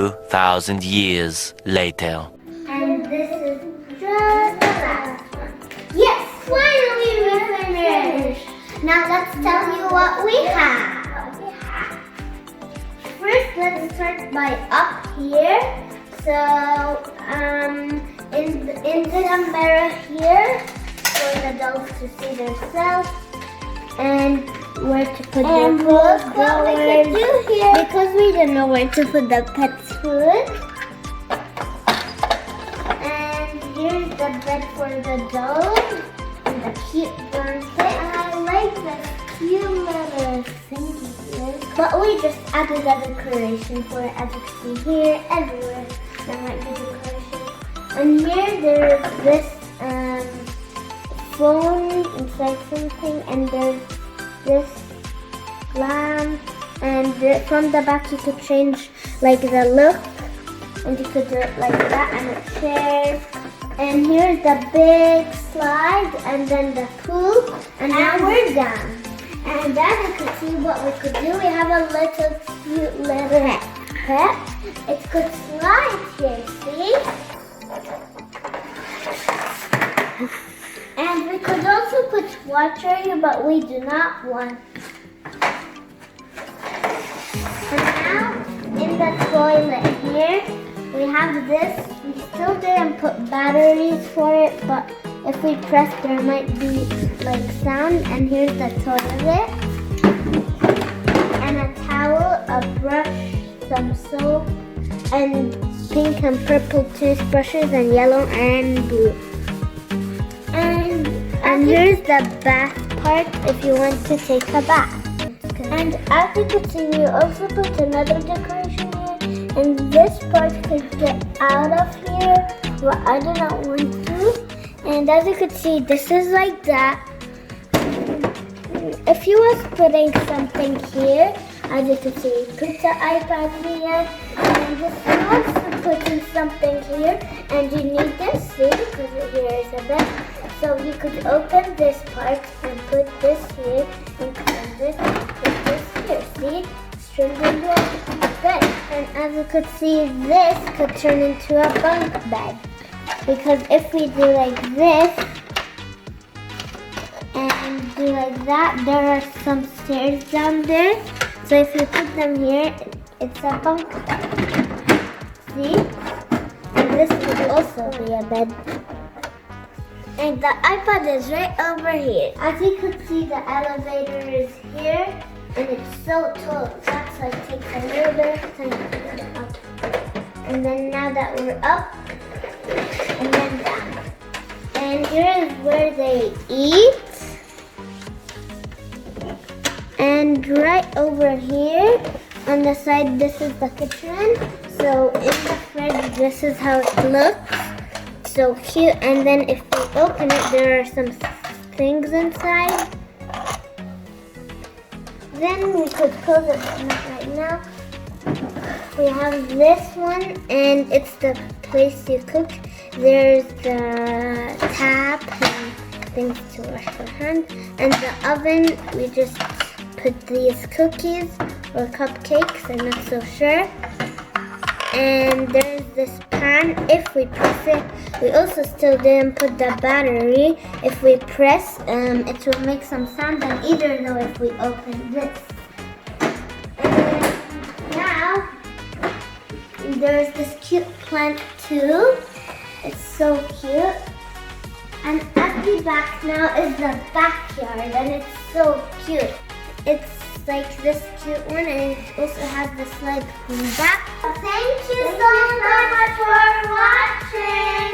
2,000 years later. And this is just the last one. Yes, finally we finished. Now let's tell you what we have. First, let's start by up here. So, in the mirror here, for the dolls to see themselves, and where to put their food here, because we don't know where to put the pet's food. And here's the bed for the dolls, and the cute blanket. I like the cute little thingy here, but we just added a decoration for it, as you can see here, everywhere. There might be decoration. And here there is this phone inside something, and there's this lamp, and from the back you could change like the look, and you could do it like that, and a chair. And here's the big slide, and then the pool, and now we're done. And then you could see what we could do. We have a little cute little pet. It could slide here, see? And we could also put water here, but we do not want. And now, in the toilet here, we have this. We still didn't put batteries for it, but if we press, there might be like sound. And here's the toilet. And a towel, a brush, some soap, and pink and purple toothbrushes, and yellow and blue. And here's the bath part if you want to take a bath. And as you can see, we also put another decoration here. And this part could get out of here, but I do not want to. And as you can see, this is like that. If you was putting something here, as you can see, put the iPad here, and if you want to put in something here, and you need this, see, because here is a bed. So you could open this part and put this here, and close it, put this here, see, straight into a bed. And as you could see, this could turn into a bunk bed. Because if we do like this, and do like that, there are some stairs down there. So if you put them here, it's a bunk bed. See? And this could also be a bed. And the iPad is right over here. As you can see, the elevator is here, and it's so tall. That's why it takes a little bit of time to get up. And then now that we're up, and then down. And here is where they eat. And right over here, on the side, this is the kitchen. So in the fridge, this is how it looks. So cute. And then if we open it, there are some things inside. Then we could close it, but not right now. We have this one, and it's the place you cook. There's the tap and things to wash your hands. And the oven, we just put these cookies or cupcakes, I'm not so sure. And there's this pan. If we press it, we also still didn't put the battery. If we press, it will make some sound, and either though if we open this. And now, there's this cute plant too. It's so cute. And at the back now is the backyard, and it's so cute. It's like this cute one, and it also has the slide from back. Thank you so much for watching.